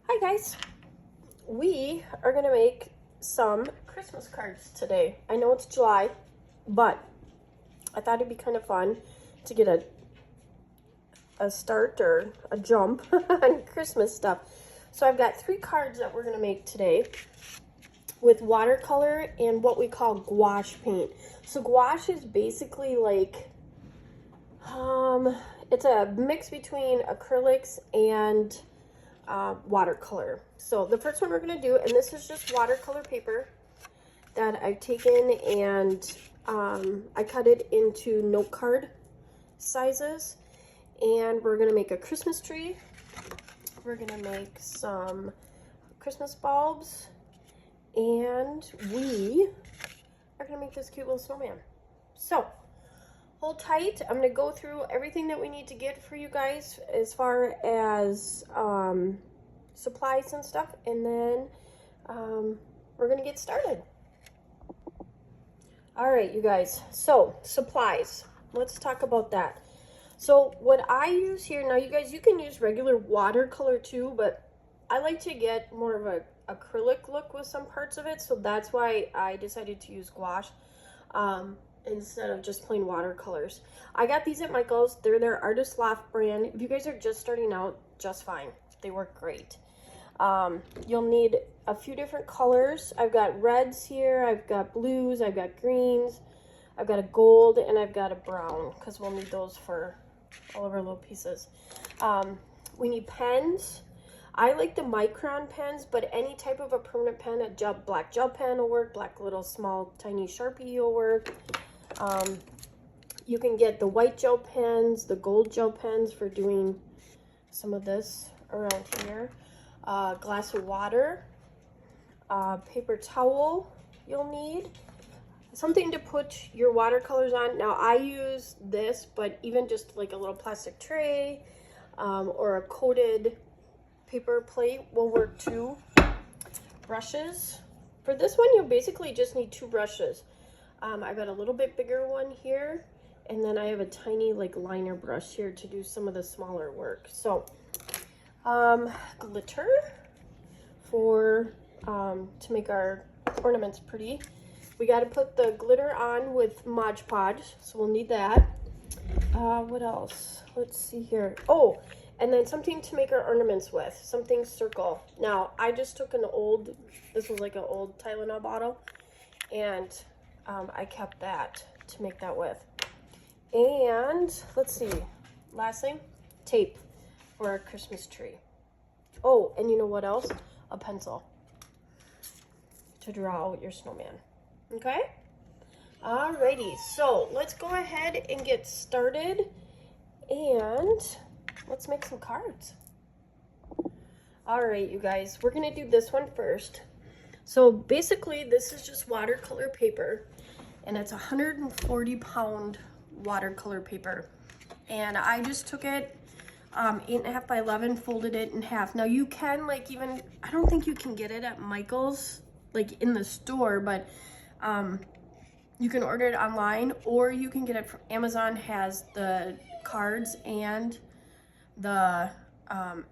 Hi guys, we are gonna make some Christmas cards today. I know it's July, but I thought it'd be kind of fun to get a start or a jump on Christmas stuff. So I've got 3 cards that we're gonna make today with watercolor and what we call gouache paint. So gouache is basically like, it's a mix between acrylics and watercolor. So the first one we're going to do, and this is just watercolor paper that I've taken and I cut it into note card sizes, and we're going to make a Christmas tree. We're going to make some Christmas bulbs, and we are going to make this cute little snowman. So hold tight. I'm going to go through everything that we need to get for you guys as far as supplies and stuff, and then we're going to get started. All right, you guys. So supplies. Let's talk about that. So what I use here, now you guys, you can use regular watercolor too, but I like to get more of a acrylic look with some parts of it, so that's why I decided to use gouache instead of just plain watercolors. I got these at Michael's. They're their Artist Loft brand. If you guys are just starting out, just fine. They work great. You'll need a few different colors. I've got reds here, I've got blues, I've got greens, I've got a gold, and I've got a brown, because we'll need those for all of our little pieces. We need pens. I like the micron pens, but any type of a permanent pen, a black gel pen will work, black little small tiny Sharpie will work. You can get the white gel pens, the gold gel pens for doing some of this around here. Glass of water, paper towel you'll need, something to put your watercolors on. Now I use this, but even just like a little plastic tray or a coated paper plate will work too. Brushes. For this one, you basically just need 2 brushes. I've got a little bit bigger one here, and then I have a tiny like liner brush here to do some of the smaller work. So glitter for to make our ornaments pretty. We got to put the glitter on with Mod Podge, so we'll need that. What else? Let's see here. Oh, and then something to make our ornaments with, something circle. Now I just took an old, this was like an old Tylenol bottle, and I kept that to make that with. And let's see, last thing, tape for our Christmas tree. Oh, and you know what else? A pencil to draw out your snowman. Okay? Alrighty, so let's go ahead and get started, and let's make some cards. Alright, you guys, we're gonna do this one first. So basically, this is just watercolor paper, and it's 140-pound watercolor paper. And I just took it 8.5 by 11, folded it in half. Now you can, like, even, I don't think you can get it at Michael's, like in the store, but you can order it online, or you can get it from Amazon. Has the cards and the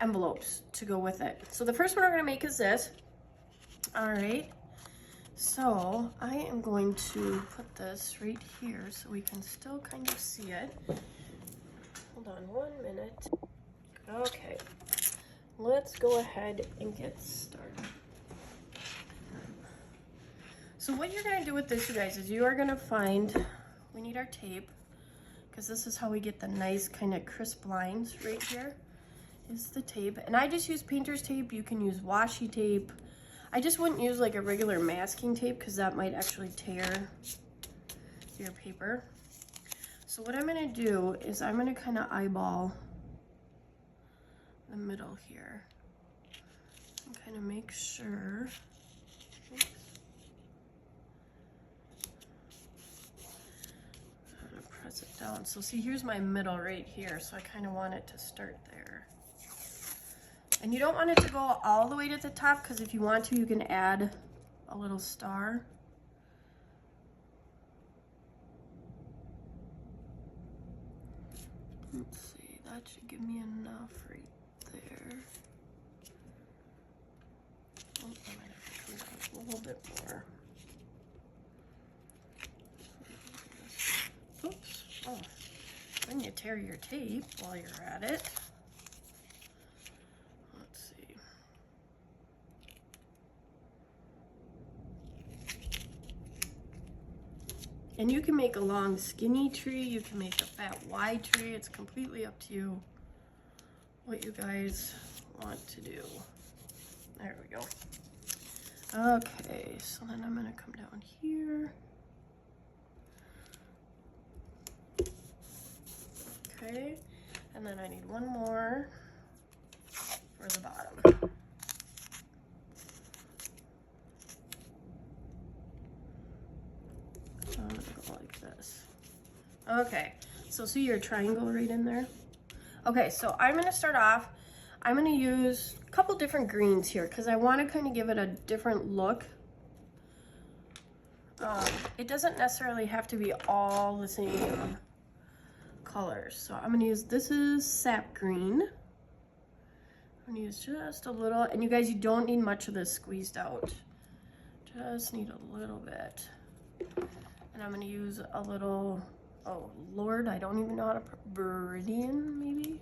envelopes to go with it. So the first one we're gonna make is this. All right, so I am going to put this right here so we can still kind of see it. Hold on 1 minute. Okay, let's go ahead and get started. So what you're gonna do with this, you guys, is you are gonna find, we need our tape, because this is how we get the nice kind of crisp lines right here, is the tape. And I just use painter's tape. You can use washi tape. I just wouldn't use like a regular masking tape, because that might actually tear your paper. So what I'm gonna do is I'm gonna kind of eyeball the middle here and kind of make sure, oops, I'm gonna press it down. So see, here's my middle right here, so I kind of want it to start there. And you don't want it to go all the way to the top, because if you want to, you can add a little star. Let's see, that should give me enough right there. little bit more. Oops. Oh, then you tear your tape while you're at it. Let's see. And you can make a long skinny tree, you can make a fat wide tree. It's completely up to you what you guys want to do. There we go. Okay, so then I'm gonna come down here. Okay, and then I need one more for the bottom. So I'm gonna go like this. Okay, so see your triangle right in there? Okay, so I'm gonna start off, I'm gonna use a couple different greens here because I want to kind of give it a different look. It doesn't necessarily have to be all the same colors. So I'm gonna use, this is sap green. I'm gonna use just a little, and you guys, you don't need much of this squeezed out. Just need a little bit. And I'm gonna use a little, oh Lord, I don't even know how to, Viridian maybe?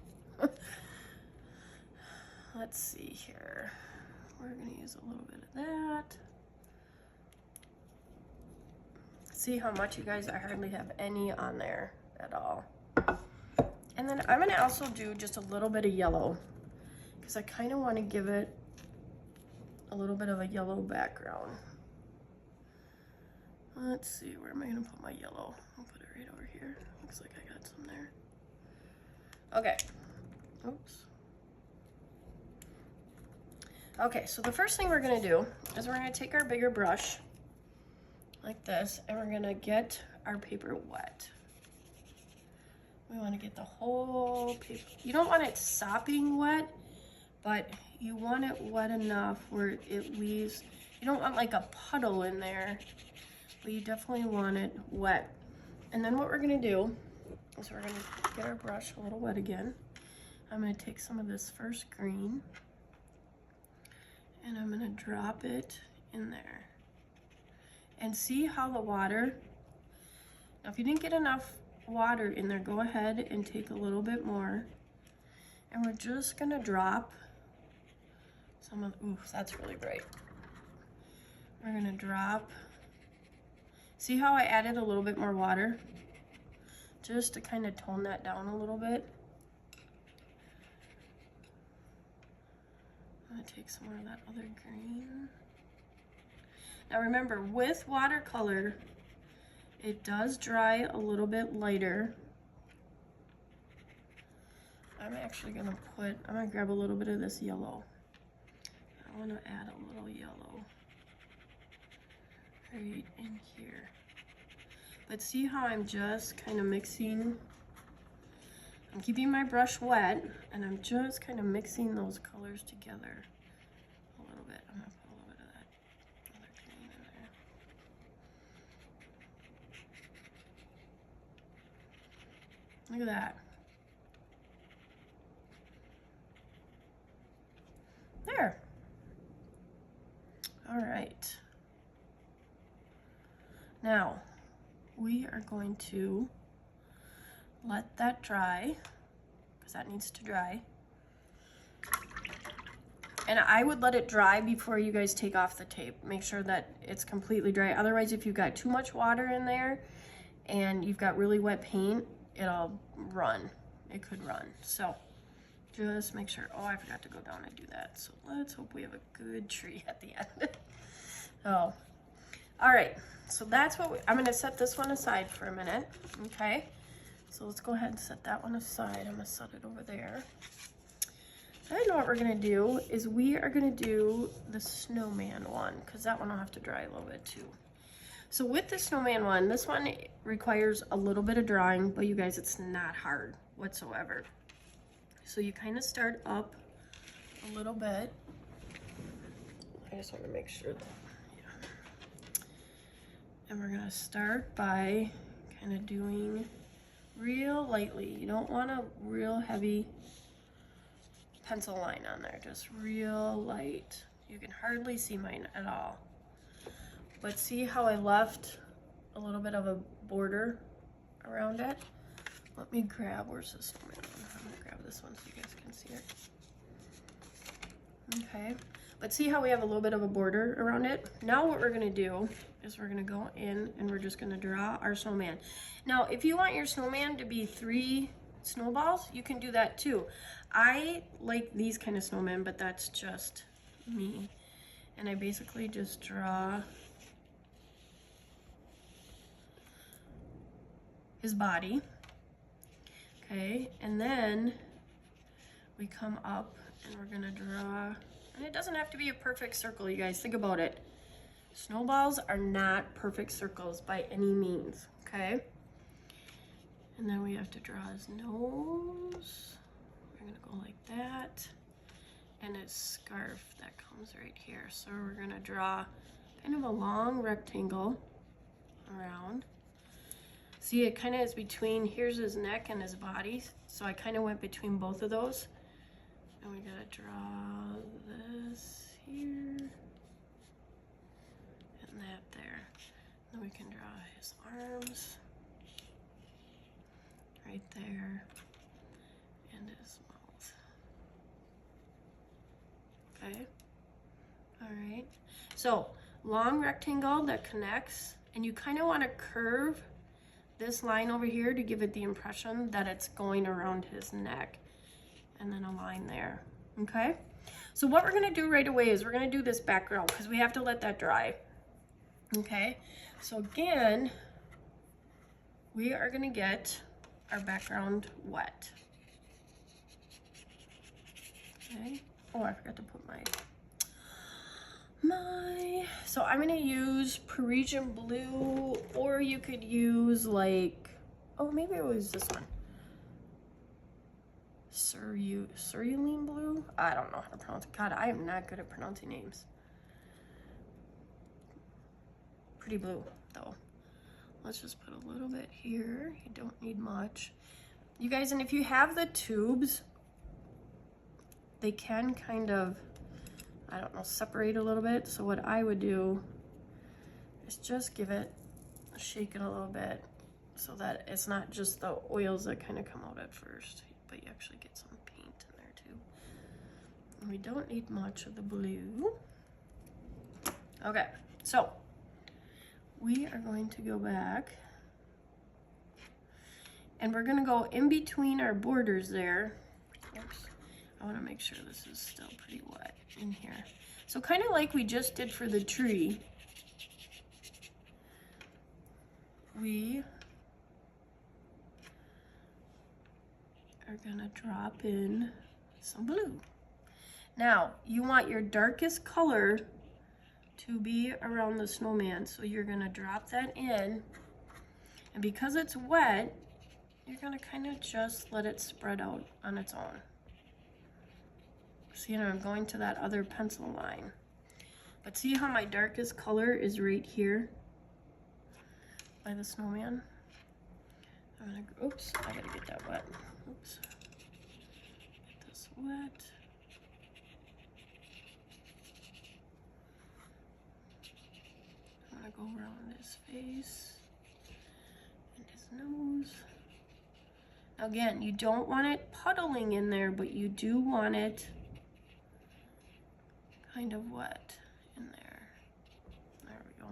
Let's see here. We're gonna use a little bit of that. See how much, you guys, I hardly have any on there at all. And then I'm gonna also do just a little bit of yellow because I kind of want to give it a little bit of a yellow background. Let's see, where am I gonna put my yellow? I'll put it right over here. Looks like I got some there. Okay. Oops. Okay, so the first thing we're gonna do is we're gonna take our bigger brush like this, and we're gonna get our paper wet. We want to get the whole paper. You don't want it sopping wet, but you want it wet enough where it leaves, you don't want like a puddle in there, but you definitely want it wet. And then what we're gonna do is we're gonna get our brush a little wet again. I'm gonna take some of this first green and I'm gonna drop it in there. And see how the water, now if you didn't get enough water in there, go ahead and take a little bit more. And we're just gonna drop some of, ooh, that's really bright. We're gonna drop, see how I added a little bit more water? Just to kind of tone that down a little bit. I'm gonna take some more of that other green. Now remember, with watercolor, it does dry a little bit lighter. I'm actually gonna put, I'm gonna grab a little bit of this yellow. I wanna add a little yellow right in here. But see how I'm just kind of mixing, I'm keeping my brush wet, and I'm just kind of mixing those colors together a little bit. I'm gonna put a little bit of that other green in there. Look at that. There. All right. Now, we are going to let that dry, because that needs to dry. And I would let it dry before you guys take off the tape. Make sure that it's completely dry. Otherwise, if you've got too much water in there and you've got really wet paint, it'll run. It could run. So just make sure. Oh, I forgot to go down and do that. So let's hope we have a good tree at the end. Oh, all right. So that's what I'm gonna set this one aside for a minute. Okay. So let's go ahead and set that one aside. I'm gonna set it over there. I know what we're gonna do is we are gonna do the snowman one, because that one will have to dry a little bit too. So with the snowman one, this one requires a little bit of drawing, but you guys, it's not hard whatsoever. So you kind of start up a little bit. I just want to make sure that, yeah. And we're gonna start by kind of doing real lightly. You don't want a real heavy pencil line on there, just real light. You can hardly see mine at all. But see how I left a little bit of a border around it? Let me grab, where's this one? I'm gonna grab this one so you guys can see it. Okay, but see how we have a little bit of a border around it? Now what we're gonna do is we're gonna go in and we're just gonna draw our snowman. Now, if you want your snowman to be 3 snowballs, you can do that too. I like these kind of snowmen, but that's just me. And I basically just draw his body. Okay, and then we come up and we're gonna draw, and it doesn't have to be a perfect circle, you guys, think about it. Snowballs are not perfect circles by any means, okay? And then we have to draw his nose. We're gonna go like that. And his scarf that comes right here. So we're gonna draw kind of a long rectangle around. See, it kind of is between, here's his neck and his body. So I kind of went between both of those. And we gotta draw this here. And that there. Then we can draw his arms. Right there. And his mouth. Okay. Alright. So, long rectangle that connects. And you kind of want to curve this line over here to give it the impression that it's going around his neck, and then a line there. Okay, so what we're going to do right away is we're going to do this background because we have to let that dry. Okay, so again, we are going to get our background wet. Okay, oh, I forgot to put so I'm gonna use Parisian blue, or you could use like, oh, maybe it was this one. Cerulean blue? I don't know how to pronounce it. God, I am not good at pronouncing names. Pretty blue, though. Let's just put a little bit here. You don't need much. You guys, and if you have the tubes, they can kind of, I don't know, separate a little bit. So what I would do is just give it, shake it a little bit so that it's not just the oils that kind of come out at first, but you actually get some paint in there too. And we don't need much of the blue. Okay, so we are going to go back and we're gonna go in between our borders there. Oops, I wanna make sure this is still pretty wet in here. So kind of like we just did for the tree, we are gonna drop in some blue. Now, you want your darkest color to be around the snowman, so you're gonna drop that in, and because it's wet, you're gonna kind of just let it spread out on its own. See, I'm going to that other pencil line. But see how my darkest color is right here by the snowman? I'm gonna, oops, I gotta get that wet. Oops. Get this wet. I'm gonna go around his face and his nose. Now again, you don't want it puddling in there, but you do want it kind of wet in there. There we go.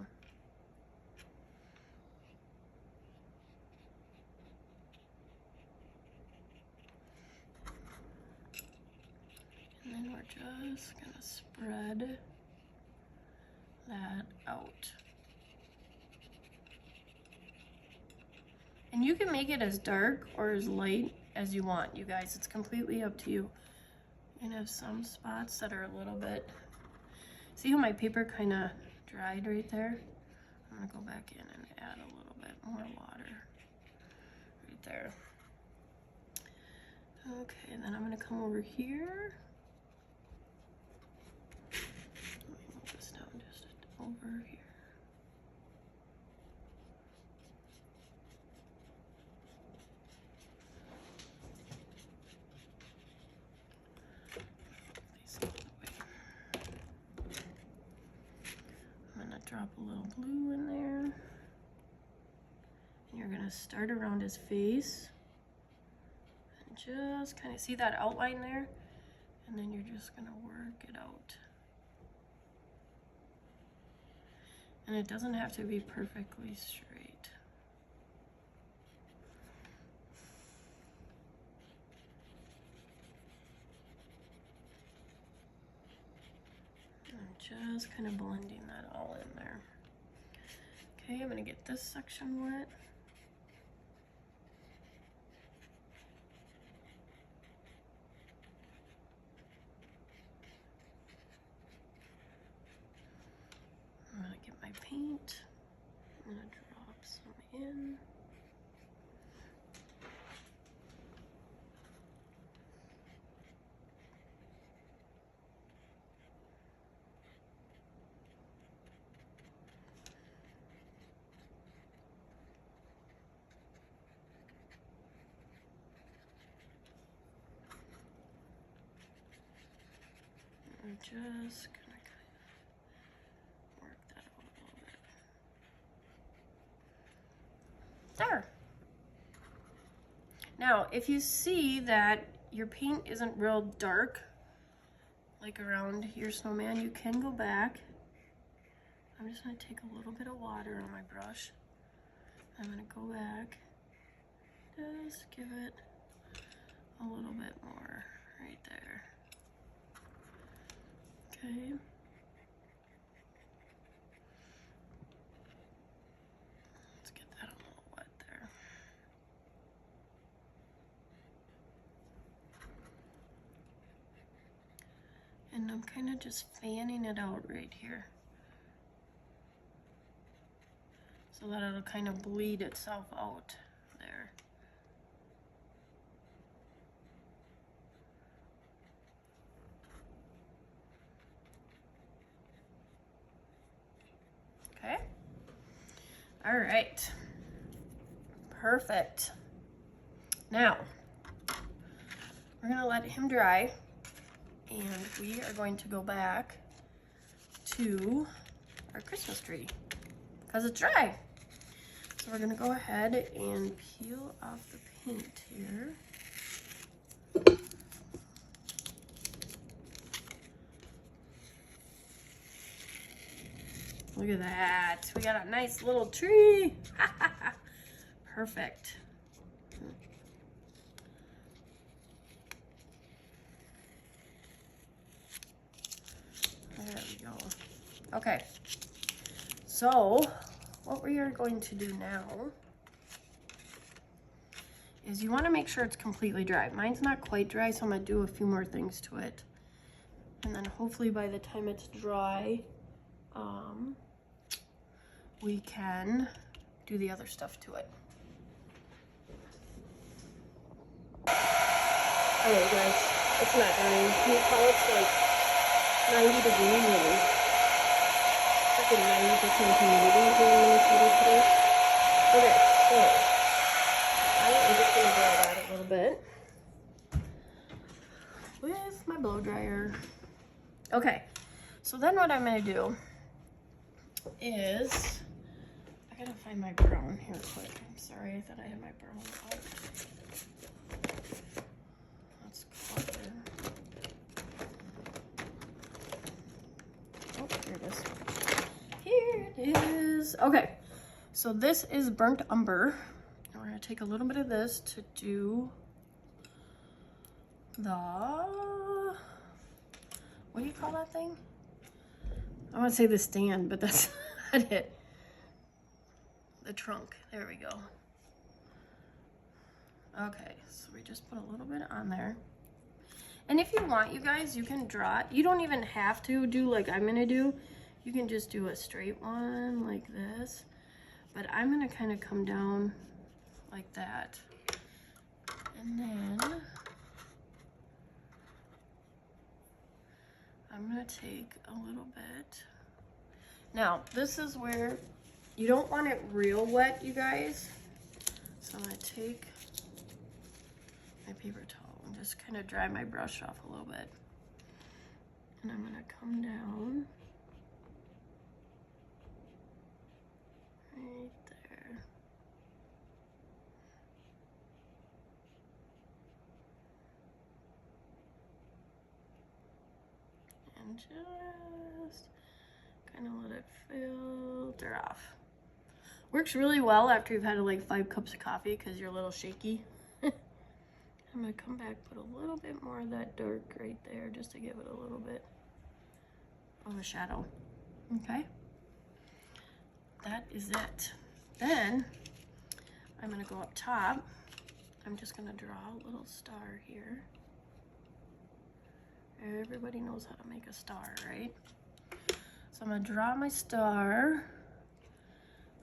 And then we're just gonna spread that out. And you can make it as dark or as light as you want, you guys. It's completely up to you. And have some spots that are a little bit, see how my paper kind of dried right there? I'm gonna go back in and add a little bit more water right there. Okay, and then I'm gonna come over here. Let me move this down just over here. drop a little blue in there. And you're gonna start around his face. And just kind of see that outline there? And then you're just gonna work it out. And it doesn't have to be perfectly straight. I'm just kind of blending that all in there. Okay, I'm gonna get this section wet. I'm gonna get my paint. I'm gonna drop some in. I'm just gonna kind of work that out a little bit. There. Now, if you see that your paint isn't real dark, like around your snowman, you can go back. I'm just gonna take a little bit of water on my brush. I'm gonna go back, just give it a little bit more right there. Okay. Let's get that a little wet there. And I'm kind of just fanning it out right here, so that it'll kind of bleed itself out there. Okay. All right. Perfect. Now, we're gonna let him dry, and we are going to go back to our Christmas tree because it's dry. So we're gonna go ahead and peel off the paint here. Look at that. We got a nice little tree. Perfect. There we go. Okay. So, what we are going to do now is you want to make sure it's completely dry. Mine's not quite dry, so I'm going to do a few more things to it. And then hopefully by the time it's dry, we can do the other stuff to it. Alright guys, it's not drying. Can you tell it's like 90 degrees and freaking 90% humidity here in Minnesota today? Okay, so I'm just going to dry that a little bit with my blow dryer. Okay, so then what I'm going to do is, I gotta find my brown here quick. I'm sorry, I thought I had my brown out. That's clever. Oh, here it is. Here it is. Okay, so this is burnt umber. And we're gonna take a little bit of this to do the, what do you call that thing? I want to say the stand, but that's not it. The trunk. There we go. Okay, so we just put a little bit on there. And if you want, you guys, you can draw it. You don't even have to do like I'm gonna do. You can just do a straight one like this. But I'm gonna kind of come down like that. And then I'm gonna take a little bit. Now, this is where you don't want it real wet, you guys. So I'm gonna take my paper towel and just kind of dry my brush off a little bit. And I'm gonna come down and just kind of let it filter off. Works really well after you've had like 5 cups of coffee because you're a little shaky. I'm gonna come back, put a little bit more of that dark right there just to give it a little bit of a shadow. Okay, that is it. Then I'm gonna go up top. I'm just gonna draw a little star here. Everybody knows how to make a star, right? So I'm gonna draw my star.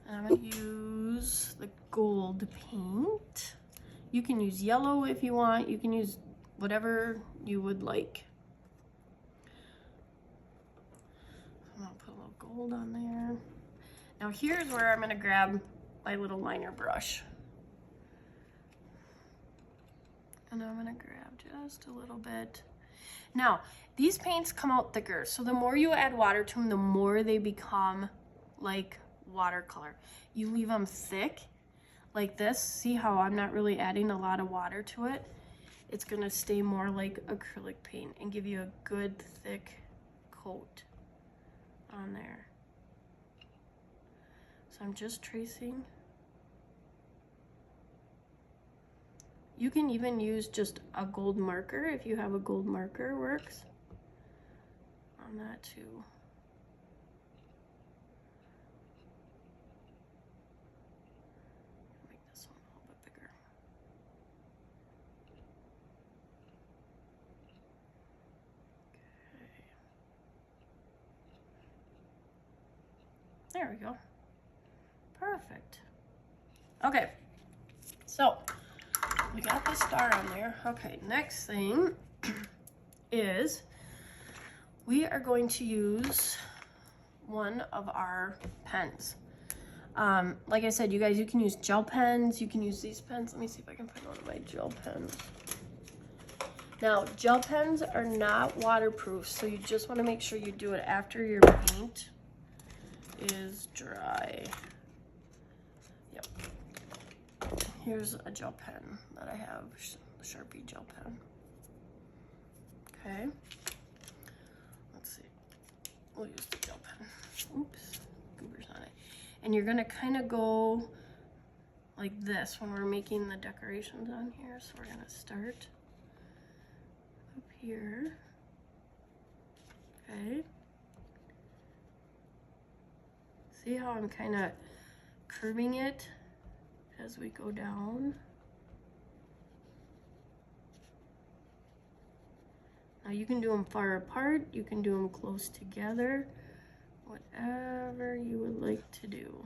And I'm gonna use the gold paint. You can use yellow if you want. You can use whatever you would like. I'm gonna put a little gold on there. Now here's where I'm gonna grab my little liner brush. And I'm gonna grab just a little bit. Now, these paints come out thicker. So the more you add water to them, the more they become like watercolor. You leave them thick like this. See how I'm not really adding a lot of water to it? It's gonna stay more like acrylic paint and give you a good thick coat on there. So I'm just tracing. You can even use just a gold marker if you have a gold marker, works on that too. There we go. Perfect. Okay, so we got the star on there. Okay, next thing is we are going to use one of our pens. Like I said, you guys, you can use gel pens. You can use these pens. Let me see if I can find one of my gel pens. Now, gel pens are not waterproof, so you just want to make sure you do it after your paint is dry. Yep. Here's a gel pen that I have, Sharpie gel pen. Okay. Let's see. We'll use the gel pen. Oops, goobers on it. And you're gonna kind of go like this when we're making the decorations on here. So we're gonna start up here. Okay. See how I'm kind of curving it as we go down? Now you can do them far apart, you can do them close together, whatever you would like to do.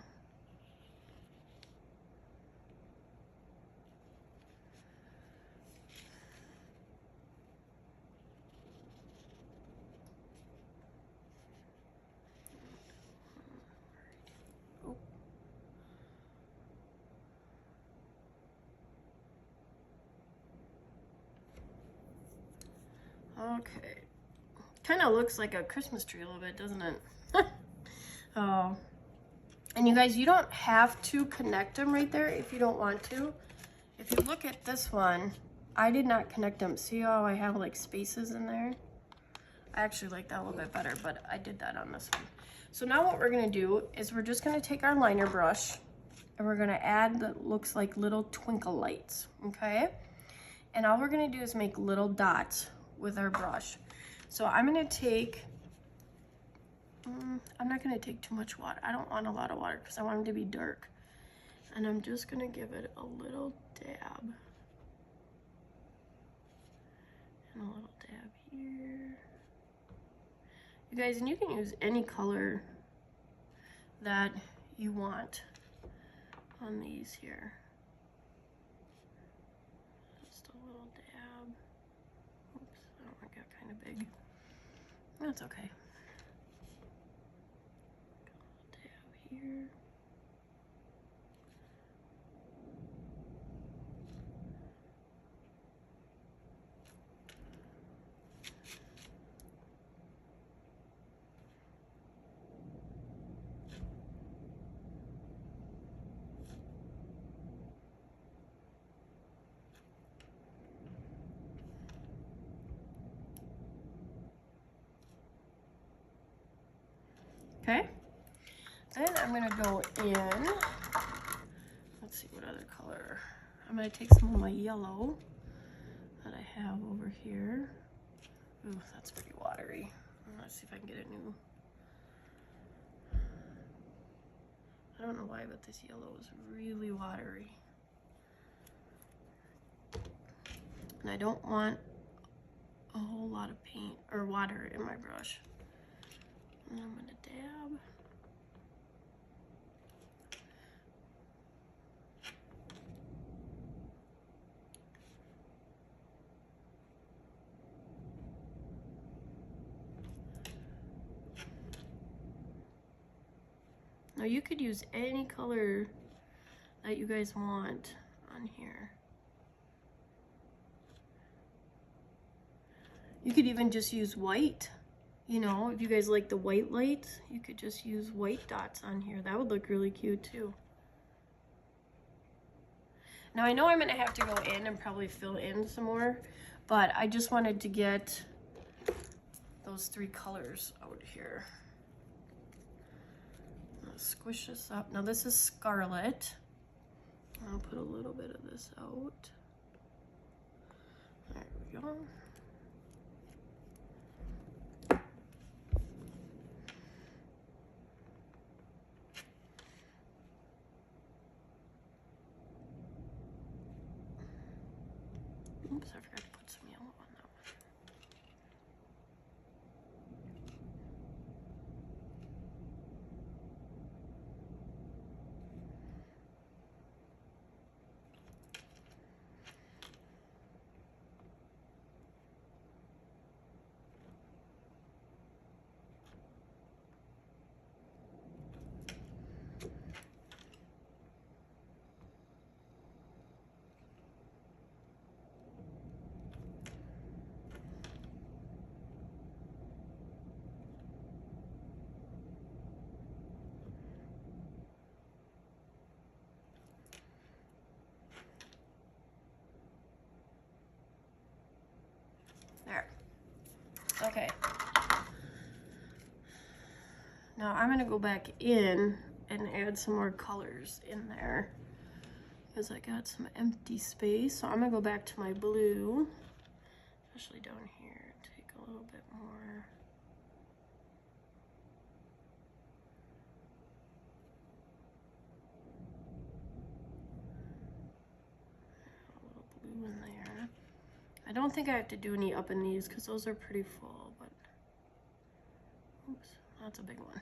Okay, kind of looks like a Christmas tree a little bit, doesn't it? Oh, and you guys, you don't have to connect them right there if you don't want to. If you look at this one, I did not connect them. See how I have like spaces in there? I actually like that a little bit better, but I did that on this one. So now what we're gonna do is we're just gonna take our liner brush and we're gonna add that looks like little twinkle lights, okay? And all we're gonna do is make little dots with our brush. So I'm gonna take, I'm not gonna take too much water. I don't want a lot of water because I want them to be dark. And I'm just gonna give it a little dab. And a little dab here. You guys, and you can use any color that you want on these here. Just a little dab. Oops, that one got kind of big. That's okay. Dab here. Okay. Then I'm gonna go in, let's see what other color. I'm gonna take some of my yellow that I have over here. Ooh, that's pretty watery. Let's see if I can get a new. I don't know why, but this yellow is really watery. And I don't want a whole lot of paint or water in my brush. And I'm gonna dab. Now you could use any color that you guys want on here. You could even just use white. You know, if you guys like the white lights, you could just use white dots on here. That would look really cute too. Now I know I'm gonna have to go in and probably fill in some more, but I just wanted to get those 3 colors out here. Squish this up. Now this is scarlet. I'll put a little bit of this out. There we go. Oops, I forgot to put some yellow on that one. There. Okay. Now I'm gonna go back in and add some more colors in there because I got some empty space. So I'm gonna go back to my blue, especially down here, take a little bit more. A little blue in there. I don't think I have to do any up in these because those are pretty full, but oops, that's a big one.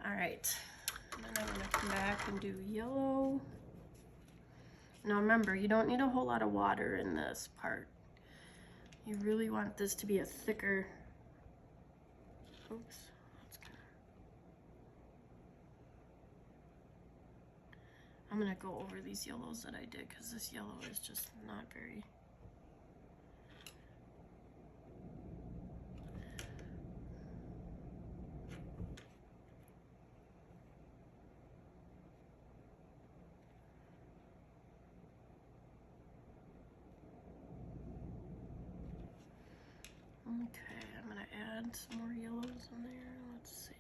All right, and then I'm gonna come back and do yellow. Now remember, you don't need a whole lot of water in this part. You really want this to be a thicker, oops, that's good. I'm gonna go over these yellows that I did because this yellow is just not very. Okay, I'm gonna add some more yellows in there. Let's see.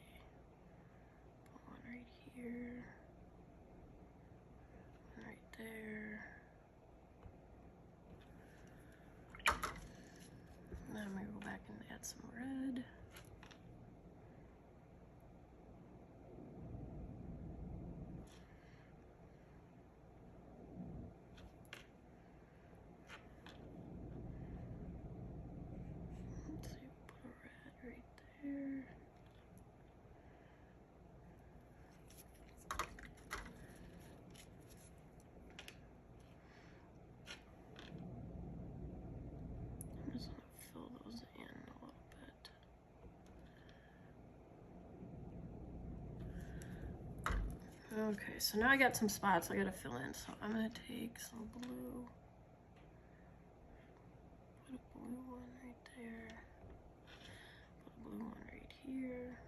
Put one right here. One right there. And then I'm gonna go back and add some red. Let's see, put a red right there. I'm just gonna fill those in a little bit. Okay, so now I got some spots I gotta fill in. So I'm gonna take some blue. Put a blue one right there. Put a blue one right here.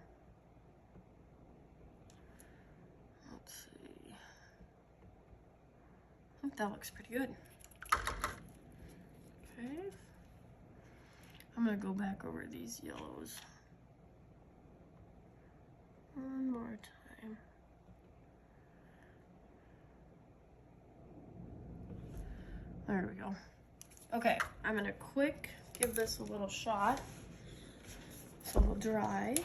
Let's see. I think that looks pretty good. Okay. I'm gonna go back over these yellows. One more time. There we go. Okay, I'm gonna give this a little shot so it'll dry.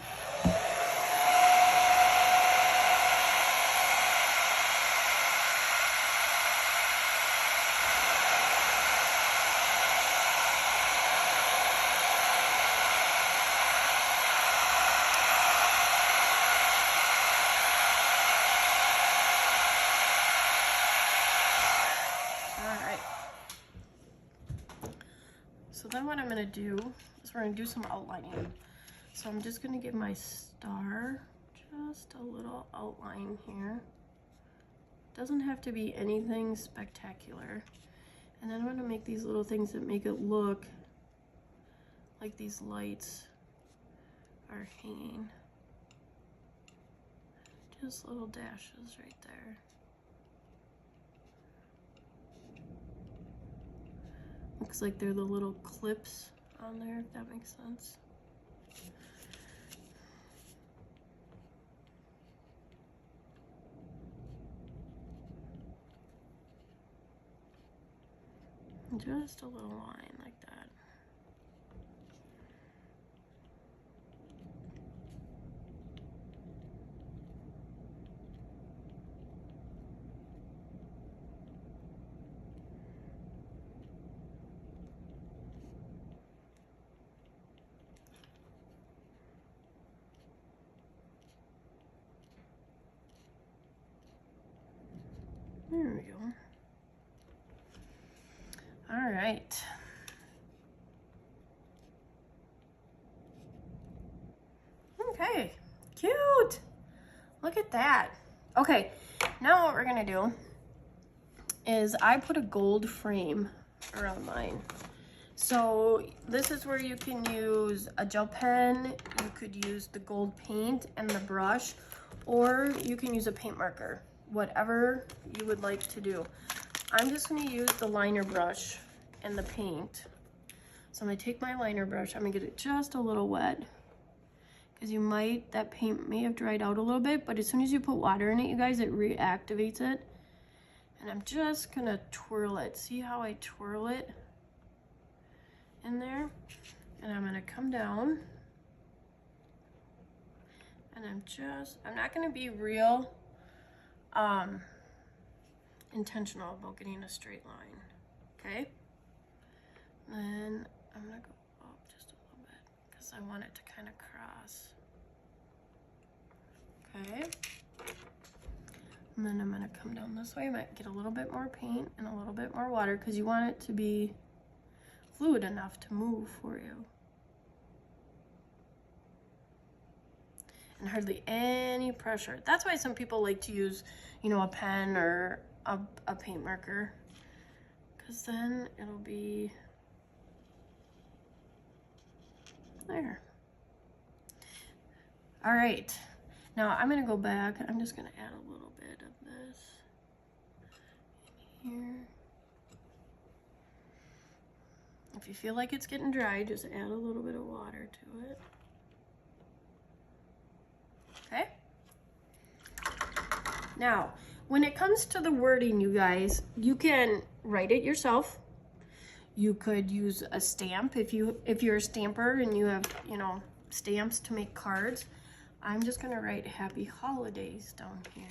So then what I'm gonna do is we're gonna do some outlining. So I'm just gonna give my star just a little outline here. Doesn't have to be anything spectacular. And then I'm gonna make these little things that make it look like these lights are hanging. Just little dashes right there. Looks like they're the little clips on there, if that makes sense. Just a little line like that. There we go. All right. Okay, cute. Look at that. Okay, now what we're gonna do is I put a gold frame around mine. So this is where you can use a gel pen, you could use the gold paint and the brush, or you can use a paint marker, whatever you would like to do. I'm just gonna use the liner brush and the paint. So I'm gonna take my liner brush, I'm gonna get it just a little wet, because that paint may have dried out a little bit, but as soon as you put water in it, you guys, it reactivates it. And I'm just gonna twirl it. See how I twirl it in there? And I'm gonna come down, and I'm not gonna be real intentional about getting a straight line, okay? Then I'm gonna go up just a little bit because I want it to kind of cross. Okay. And then I'm gonna come down this way. I might get a little bit more paint and a little bit more water because you want it to be fluid enough to move for you. And hardly any pressure. That's why some people like to use, you know, a pen or a paint marker, because then it'll be there. All right, now I'm gonna go back. I'm just gonna add a little bit of this in here. If you feel like it's getting dry, just add a little bit of water to it. Okay. Now, when it comes to the wording, you guys, you can write it yourself. You could use a stamp if you're a stamper and you have, you know, stamps to make cards. I'm just gonna write Happy Holidays down here.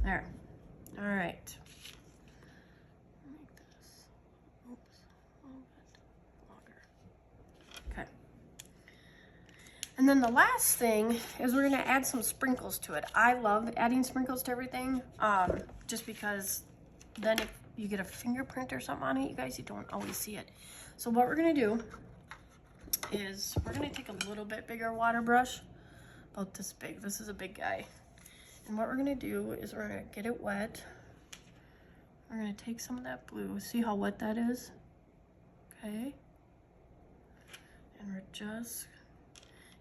There. All right. Make this, oops, a little bit longer. Okay. And then the last thing is we're gonna add some sprinkles to it. I love adding sprinkles to everything, just because then if you get a fingerprint or something on it, you guys, you don't always see it. So what we're gonna do is we're gonna take a little bit bigger water brush, about this big. This is a big guy. And what we're gonna do is we're gonna get it wet. we're gonna take some of that blue. See how wet that is? Okay. And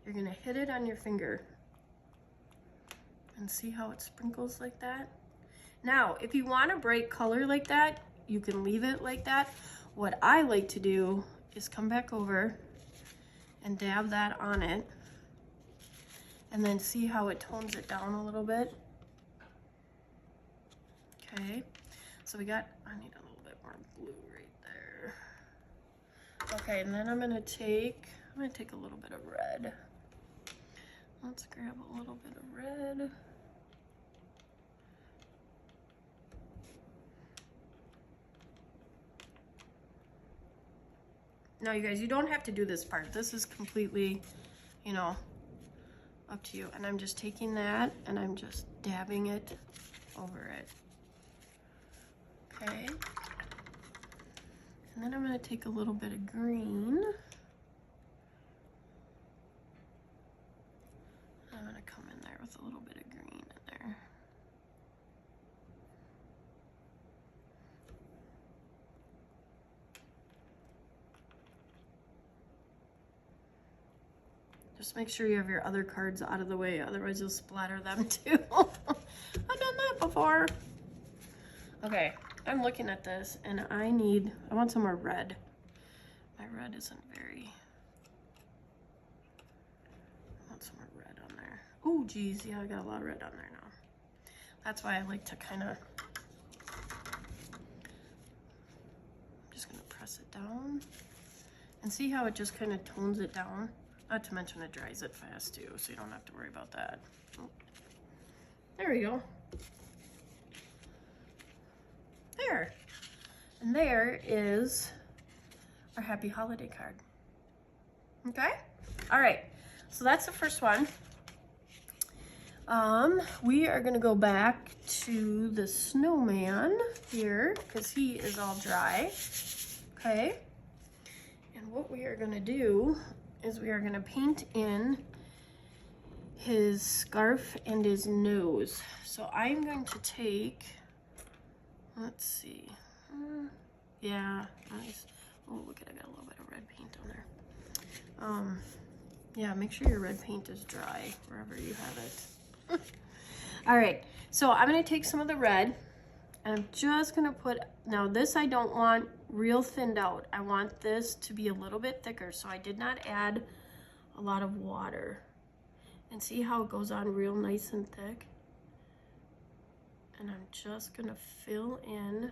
you're gonna hit it on your finger. And see how it sprinkles like that? Now, if you want a bright color like that, you can leave it like that. What I like to do is come back over and dab that on it. And then see how it tones it down a little bit. Okay, so I need a little bit more blue right there. Okay, and then I'm gonna take a little bit of red. Let's grab a little bit of red. Now, you guys, you don't have to do this part. This is completely, you know, up to you. And I'm just taking that and I'm just dabbing it over it. Okay. And then I'm going to take a little bit of green. I'm going to come in there with a little bit of green in there. Just make sure you have your other cards out of the way, otherwise you'll splatter them too. I've done that before. Okay, I'm looking at this and I want some more red. My red isn't very, I want some more red on there. Oh geez, yeah, I got a lot of red on there now. That's why I like to kind of, I'm just gonna press it down and see how it just kind of tones it down. Not to mention it dries it fast too, so you don't have to worry about that. Oh. There we go. There. And there is our happy holiday card. Okay? All right. So that's the first one. We are going to go back to the snowman here because he is all dry. Okay? And what we are going to do is we are going to paint in his scarf and his nose. So I'm going to take, let's see, yeah, nice. Oh, look at, I got a little bit of red paint on there. Yeah, make sure your red paint is dry wherever you have it. All right, so I'm going to take some of the red and I'm just going to put, now this I don't want real thinned out. I want this to be a little bit thicker, so I did not add a lot of water. And see how it goes on real nice and thick? And I'm just gonna fill in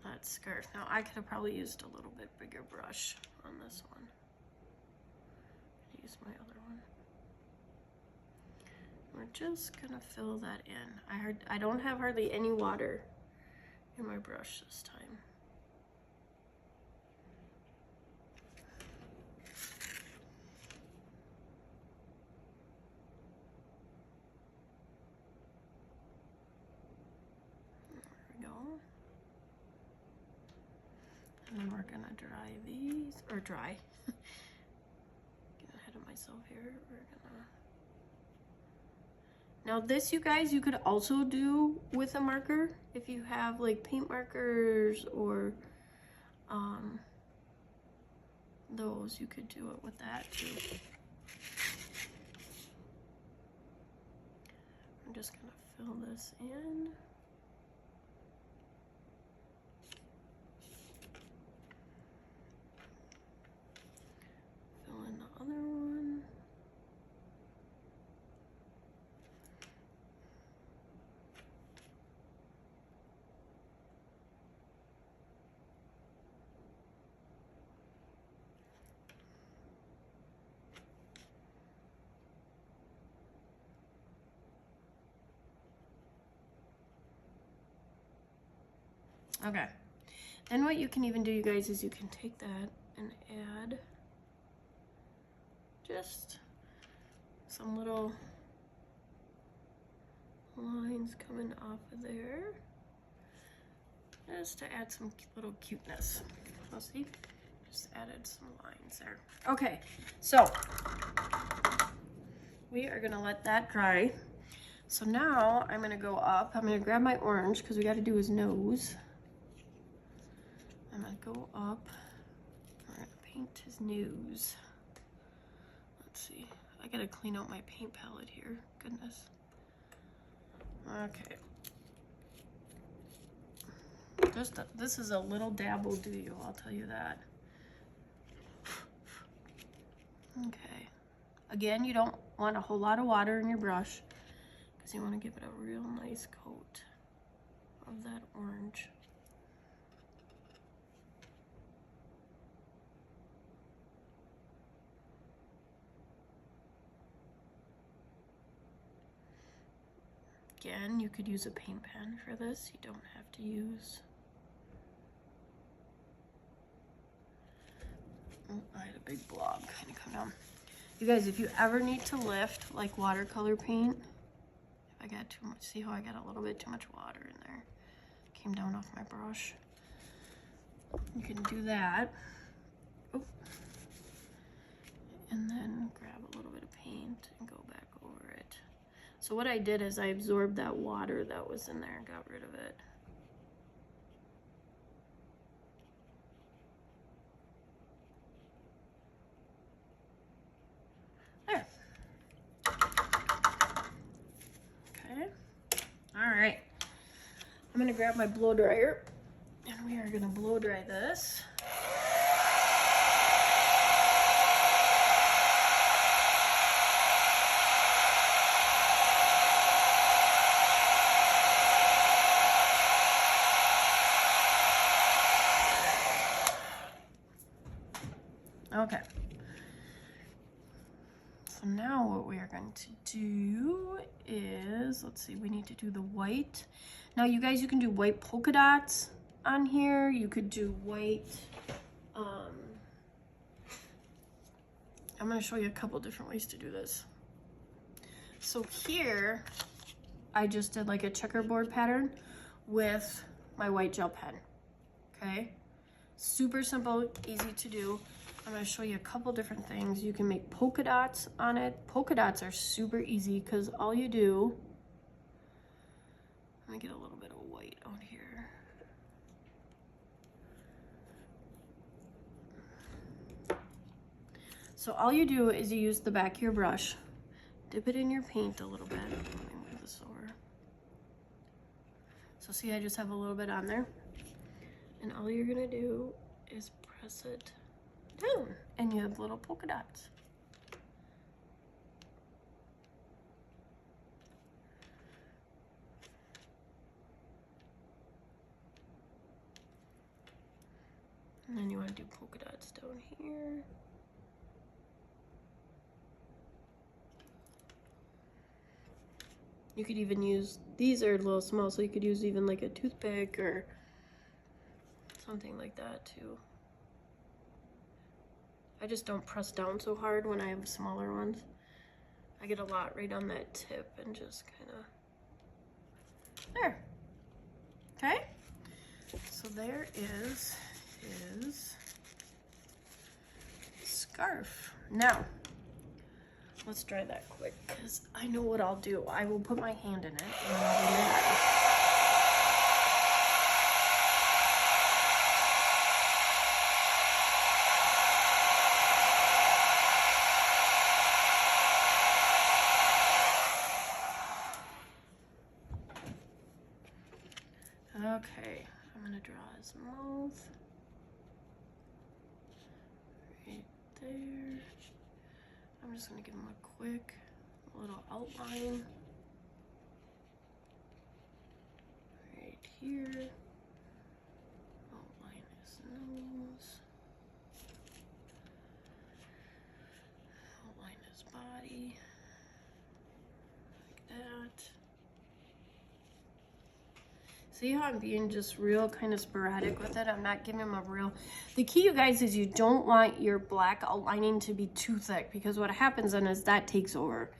that scarf. Now I could have probably used a little bit bigger brush on this one. Use my other one. We're just gonna fill that in. I don't have hardly any water in my brush this time. And then we're gonna dry these, or dry. Get ahead of myself here. We're gonna. Now this, you guys, you could also do with a marker if you have like paint markers or those. You could do it with that too. I'm just gonna fill this in. The other one. Okay. Then what you can even do, you guys, is you can take that and add just some little lines coming off of there, just to add some little cuteness. I'll see, just added some lines there. Okay, so we are gonna let that dry. So now I'm gonna go up. I'm gonna grab my orange because we got to do his nose. I'm gonna go up. We're gonna paint his nose. Let's see. I gotta clean out my paint palette here. Goodness. Okay. This is a little dab will do you, I'll tell you that. Okay. Again, you don't want a whole lot of water in your brush because you want to give it a real nice coat of that orange. Again, you could use a paint pen for this. You don't have to use... Oh, I had a big blob kind of come down. You guys, if you ever need to lift like watercolor paint, if I got too much, see how I got a little bit too much water in there? Came down off my brush. You can do that. Oh. And then grab a little bit of paint and go back over it. So what I did is I absorbed that water that was in there and got rid of it. There. Okay. All right. I'm gonna grab my blow dryer and we are gonna blow dry this. Okay. So now what we are going to do is, let's see, we need to do the white. Now you guys, you can do white polka dots on here. You could do white, I'm gonna show you a couple different ways to do this. So here, I just did like a checkerboard pattern with my white gel pen, okay? Super simple, easy to do. I'm gonna show you a couple different things. You can make polka dots on it. Polka dots are super easy because all you do, let me get a little bit of white out here. So all you do is you use the back of your brush, dip it in your paint a little bit. Let me move this over. So see, I just have a little bit on there. And all you're gonna do is press it down and you have little polka dots. And then you want to do polka dots down here. You could even use, these are a little small, so you could use even like a toothpick or something like that too. I just don't press down so hard when I have smaller ones. I get a lot right on that tip and just kind of, there. Okay, so there is his scarf. Now, let's dry that quick because I know what I'll do. I will put my hand in it and I'll be mad. Okay, I'm gonna draw his mouth right there. I'm just gonna give him a quick little outline right here. Outline his nose. Outline his body like that. See how I'm being just real kind of sporadic with it? I'm not giving him a real... The key, you guys, is you don't want your black outlining to be too thick because what happens then is that takes over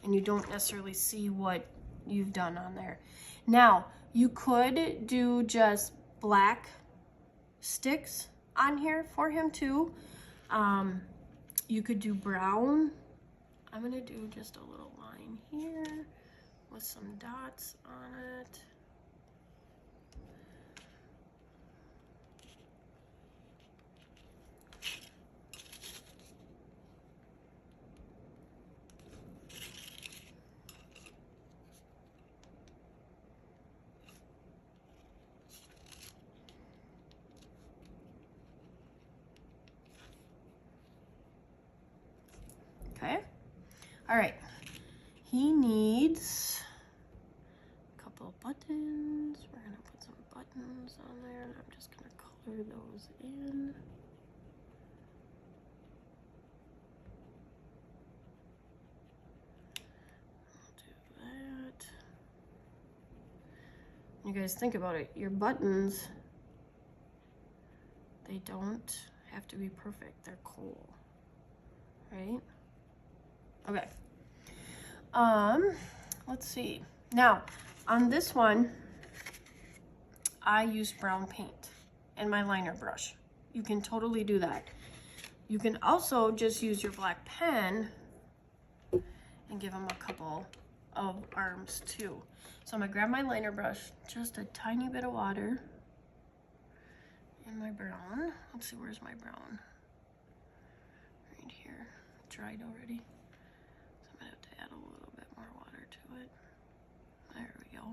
and you don't necessarily see what you've done on there. Now, you could do just black sticks on here for him too. You could do brown. I'm gonna do just a little line here, with some dots on it. Okay, all right, he needs a couple of buttons. We're gonna put some buttons on there, and I'm just gonna color those in. I'll do that. You guys think about it, your buttons, they don't have to be perfect, they're cool, right? Okay, let's see. Now, on this one, I used brown paint and my liner brush. You can totally do that. You can also just use your black pen and give them a couple of arms too. So I'm gonna grab my liner brush, just a tiny bit of water, and my brown. Let's see, where's my brown? Right here, dried already. So I'm gonna have to add a little bit more water to it. There we go.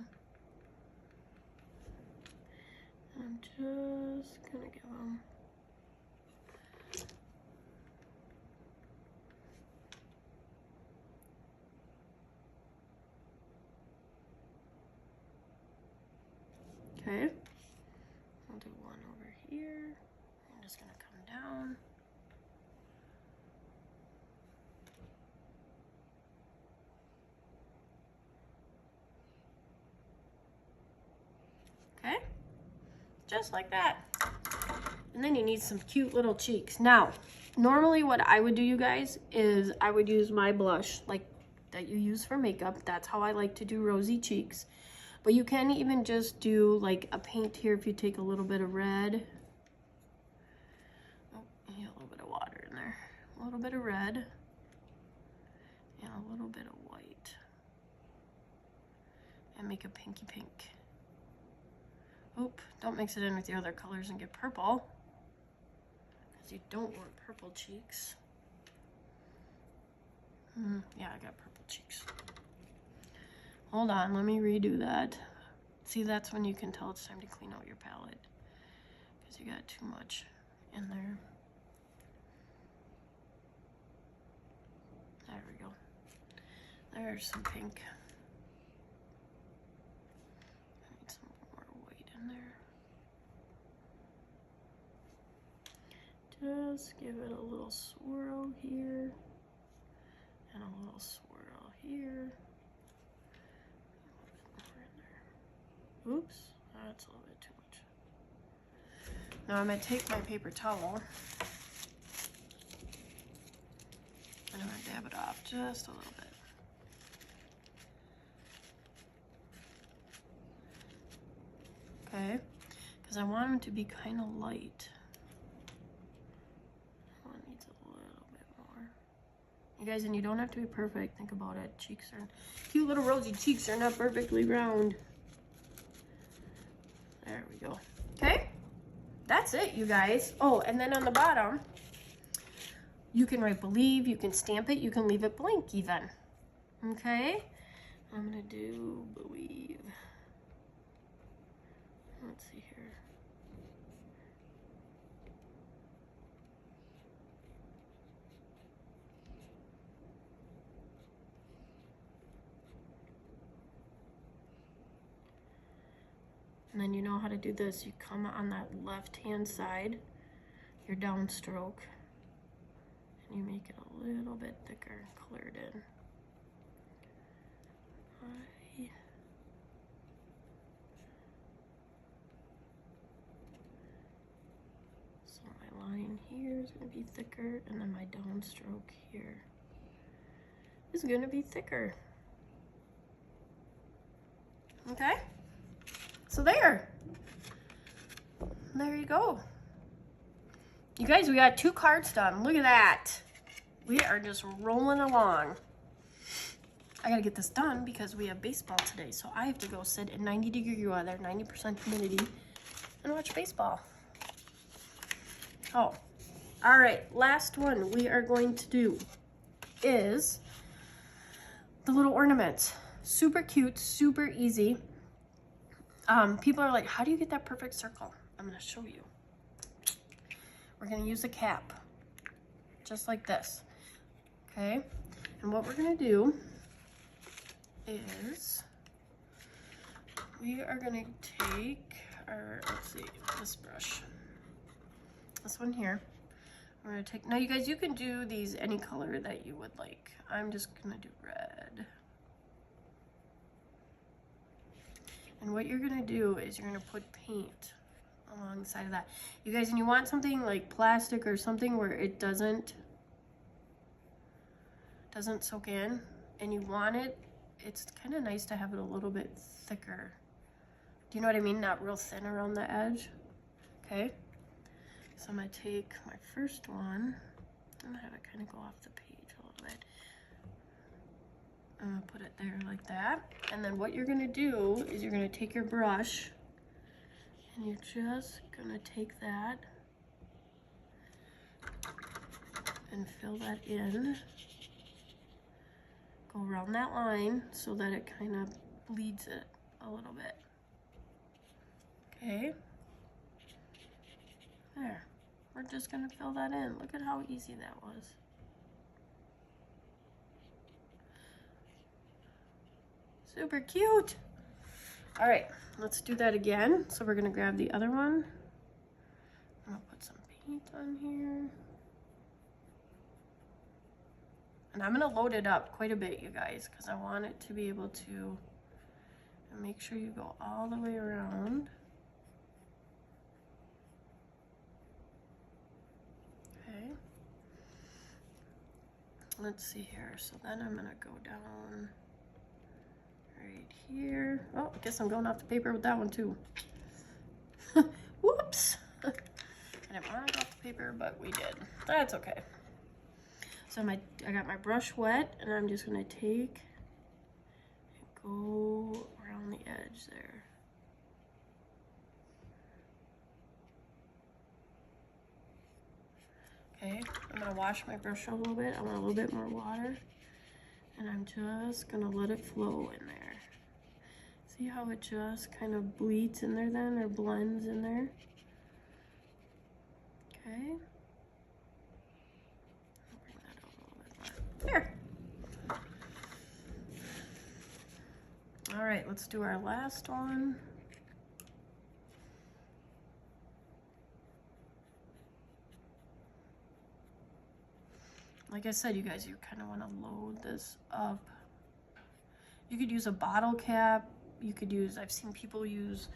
I'm just gonna give them okay. I'll do one over here. I'm just gonna come down. Okay, just like that. And then you need some cute little cheeks. Now, normally what I would do, you guys, is I would use my blush, like that you use for makeup. That's how I like to do rosy cheeks. But you can even just do like a paint here if you take a little bit of red. Oh, yeah, a little bit of water in there. A little bit of red. And a little bit of white. And make a pinky pink. Oop, don't mix it in with the other colors and get purple. Because you don't want purple cheeks. Yeah, I got purple cheeks. Hold on, let me redo that. See, that's when you can tell it's time to clean out your palette. Because you got too much in there. There we go. There's some pink. I need some more white in there. Just give it a little swirl here. And a little swirl here. Oops, that's a little bit too much. Now I'm gonna take my paper towel and I'm gonna dab it off just a little bit. Okay, because I want them to be kind of light. One needs a little bit more. You guys, and you don't have to be perfect. Think about it. Cheeks are cute, little rosy cheeks are not perfectly round. There we go. Okay, that's it, you guys. Oh, and then on the bottom, you can write believe, you can stamp it, you can leave it blank even. Okay, I'm gonna do believe. Let's see here. And then you know how to do this. You come on that left-hand side, your downstroke, and you make it a little bit thicker, cleared in. So my line here is going to be thicker, and then my downstroke here is going to be thicker. Okay? So there you go. You guys, we got 2 cards done. Look at that. We are just rolling along. I gotta get this done because we have baseball today. So I have to go sit in 90-degree weather, 90% humidity, and watch baseball. Oh, all right. Last one we are going to do is the little ornaments. Super cute, super easy. People are like, how do you get that perfect circle? I'm gonna show you. We're gonna use a cap, just like this, okay? And what we're gonna do is we are gonna take our, let's see, this brush, this one here. We're gonna take, now you guys, you can do these any color that you would like. I'm just gonna do red. And what you're gonna do is you're gonna put paint alongside of that. You guys, and you want something like plastic or something where it doesn't soak in, and you want it, it's kind of nice to have it a little bit thicker. Do you know what I mean? Not real thin around the edge. Okay. So I'm gonna take my first one. I'm gonna have it kind of go off the page a little bit. I'm gonna put it there like that. And then what you're gonna do is you're gonna take your brush and you're just gonna take that and fill that in. Go around that line so that it kind of bleeds it a little bit. Okay. There. We're just gonna fill that in. Look at how easy that was. Super cute. All right, let's do that again. So we're gonna grab the other one. I'm gonna put some paint on here. And I'm gonna load it up quite a bit, you guys, because I want it to be able to make sure you go all the way around. Okay. Let's see here. So then I'm gonna go down right here. Oh, I guess I'm going off the paper with that one too. Whoops. I didn't want to go off the paper, but we did. That's okay. So I got my brush wet, and I'm just gonna take and go around the edge there. Okay, I'm gonna wash my brush a little bit. I want a little bit more water, and I'm just gonna let it flow in there. See how it just kind of bleeds in there then, or blends in there? Okay. There. All right, let's do our last one. Like I said, you guys, you kind of want to load this up. You could use a bottle cap. You could use, I've seen people use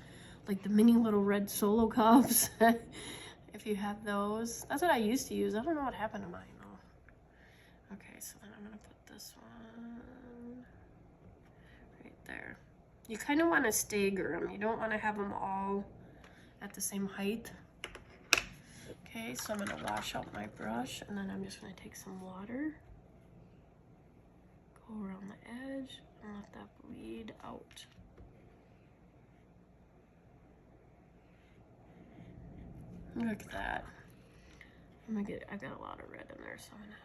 like the mini little red Solo cups. If you have those. That's what I used to use. I don't know what happened to mine though. Okay, so then I'm gonna put this one right there. You kind of want to stagger them. You don't want to have them all at the same height. Okay, so I'm gonna wash out my brush, and then I'm just gonna take some water, go around the edge, and let that bleed out. Look at that. I've got a lot of red in there, so I'm gonna.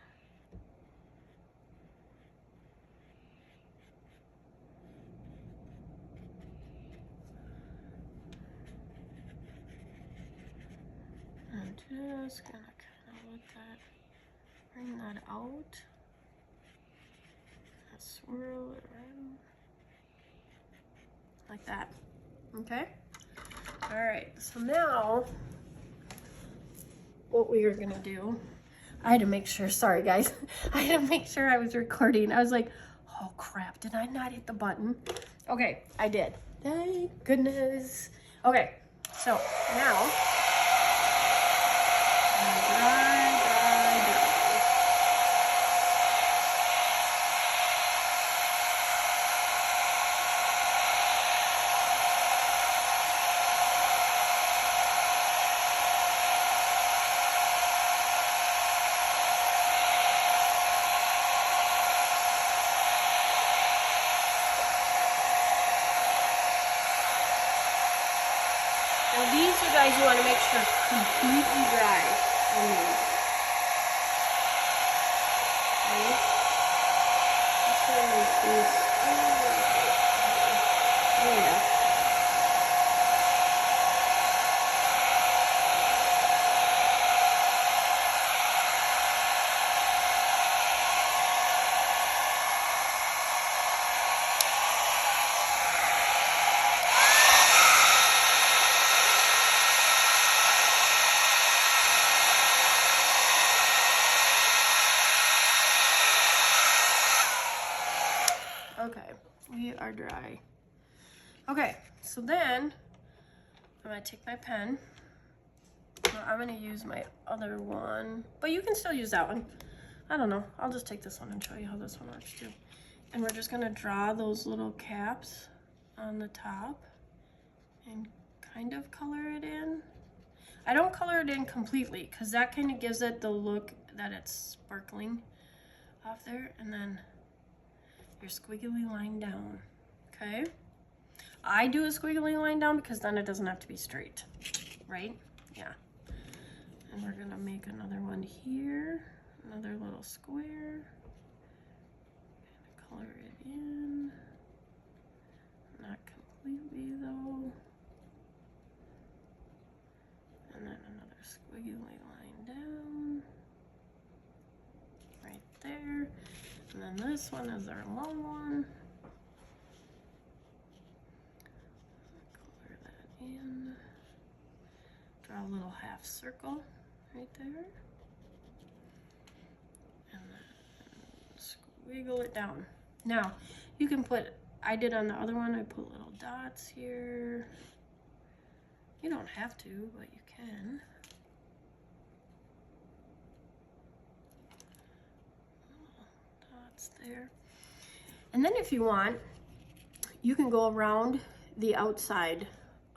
I'm just gonna kind of let that, bring that out, and swirl it around, like that, okay? All right, so now, what we are gonna do, I had to make sure, sorry guys, I had to make sure I was recording. I was like, oh crap, did I not hit the button? Okay, I did, thank goodness. Okay, so now, Now these, you guys, you want to make sure completely dry on these. Okay. Just want to make these. Yeah. Okay, we are dry. Okay, so then I'm gonna take my pen. Well, I'm gonna use my other one, but you can still use that one. I don't know, I'll just take this one and show you how this one works too. And we're just gonna draw those little caps on the top and kind of color it in. I don't color it in completely because that kind of gives it the look that it's sparkling off there. And then your squiggly line down, okay? I do a squiggly line down because then it doesn't have to be straight, right? Yeah. And we're gonna make another one here, another little square. Color it in, not completely though. And then another squiggly line down, right there. And then this one is our long one. Color that in. Draw a little half circle right there. And then squiggle it down. Now, you can put, I did on the other one, I put little dots here. You don't have to, but you can. There. And then if you want, you can go around the outside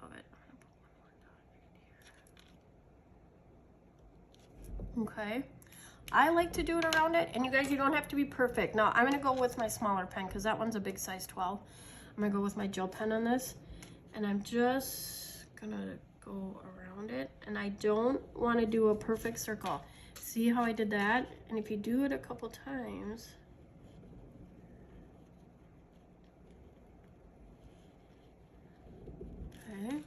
of it. Okay. I like to do it around it, and you guys, you don't have to be perfect. Now, I'm gonna go with my smaller pen because that one's a big size 12. I'm gonna go with my gel pen on this, and I'm just gonna go around it, and I don't wanna do a perfect circle. See how I did that? And if you do it a couple times, okay.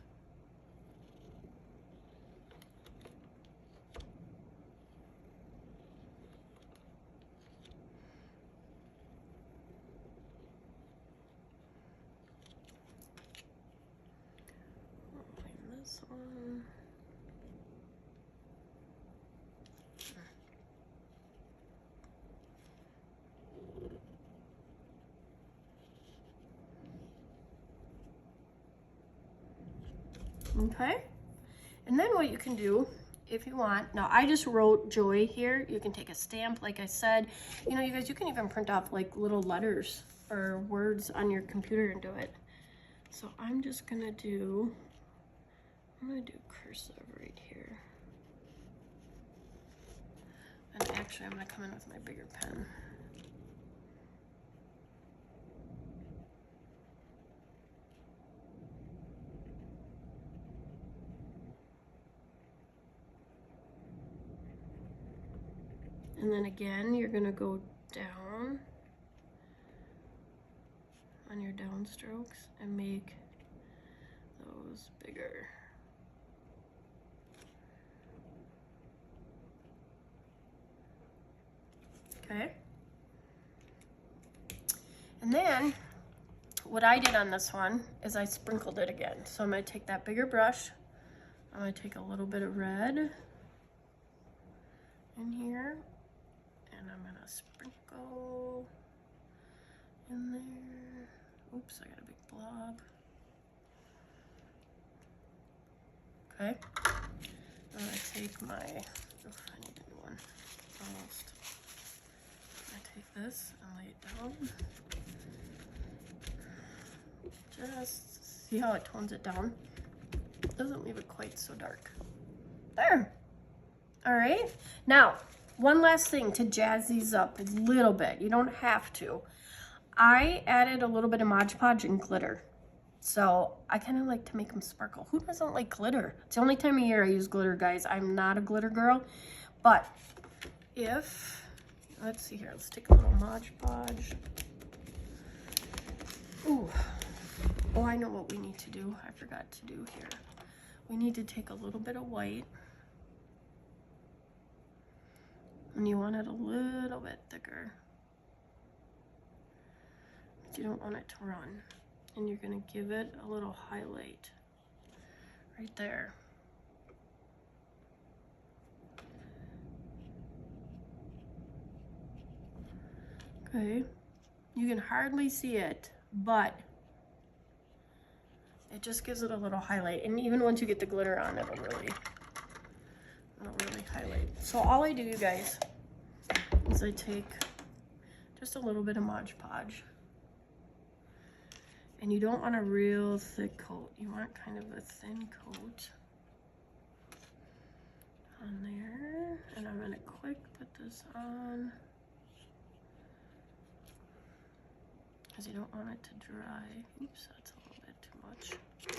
This one. Okay, and then what you can do if you want, now I just wrote joy here. You can take a stamp, like I said. You know, you guys, you can even print off like little letters or words on your computer and do it. So I'm just gonna do, I'm gonna do cursive right here. And actually I'm gonna come in with my bigger pen. And then again, you're gonna go down on your down strokes and make those bigger. Okay. And then what I did on this one is I sprinkled it again. So I'm gonna take that bigger brush. I'm gonna take a little bit of red in here. And I'm gonna sprinkle in there. Oops, I got a big blob. Okay. I'm gonna take my, oh, I need a new one, almost. I'm gonna take this and lay it down. Just see how it tones it down. It doesn't leave it quite so dark. There. All right. Now, one last thing to jazz these up a little bit. You don't have to. I added a little bit of Mod Podge and glitter. So I kind of like to make them sparkle. Who doesn't like glitter? It's the only time of year I use glitter, guys. I'm not a glitter girl. But if, let's see here, let's take a little Mod Podge. Ooh. Oh, I know what we need to do. I forgot to do here. We need to take a little bit of white. And you want it a little bit thicker. But you don't want it to run. And you're going to give it a little highlight right there. Okay, you can hardly see it, but it just gives it a little highlight. And even once you get the glitter on, it'll really highlight. So all I do, you guys, is I take just a little bit of Mod Podge. And you don't want a real thick coat. You want kind of a thin coat on there. And I'm gonna quick put this on, because you don't want it to dry. Oops, that's a little bit too much. Get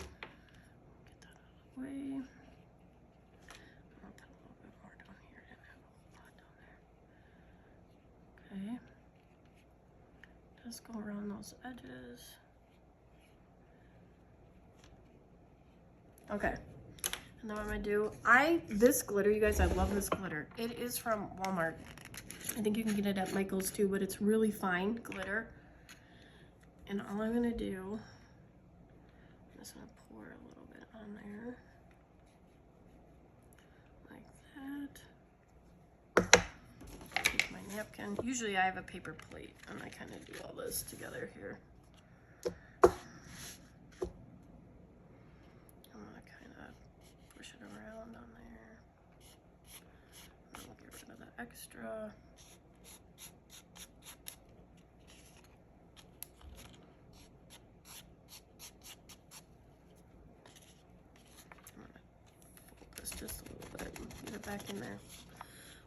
that out of the way. I'll put a little bit more down here. I didn't have a whole lot down there. Okay. Just go around those edges. Okay, and then what I'm gonna do, this glitter, you guys, I love this glitter. It is from Walmart. I think you can get it at Michael's too, but it's really fine glitter. And all I'm gonna do, I'm just gonna pour a little bit on there, like that. Take my napkin. Usually I have a paper plate, and I kind of do all this together here. Around on there. And we'll get rid of the extra. I'm gonna fold this just a little bit and get it back in there.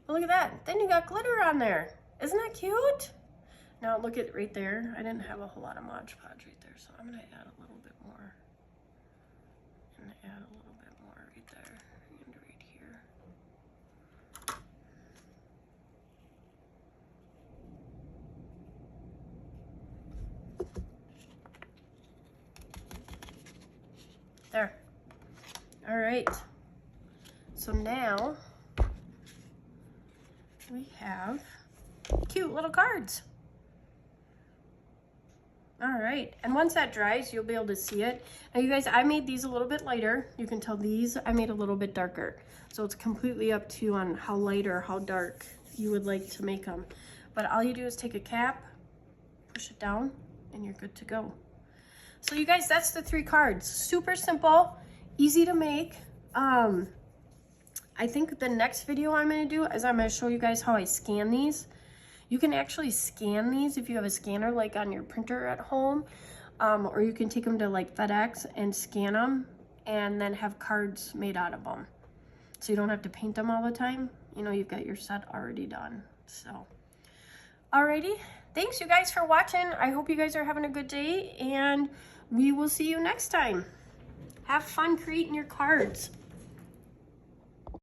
Well, look at that. Then you got glitter on there. Isn't that cute? Now look at right there. I didn't have a whole lot of Mod Podge right there, so I'm gonna add a little bit more. I'm gonna add a little bit more right there. And right here. There. All right. So now we have cute little cards. All right, and once that dries, you'll be able to see it. Now you guys, I made these a little bit lighter. You can tell these I made a little bit darker. So it's completely up to you on how light or how dark you would like to make them. But all you do is take a cap, push it down, and you're good to go. So you guys, that's the 3 cards. Super simple, easy to make. I think the next video I'm gonna do is I'm gonna show you guys how I scan these. You can actually scan these if you have a scanner like on your printer at home, or you can take them to like FedEx and scan them and then have cards made out of them. So you don't have to paint them all the time. You know, you've got your set already done. So, alrighty. Thanks you guys for watching. I hope you guys are having a good day, and we will see you next time. Have fun creating your cards.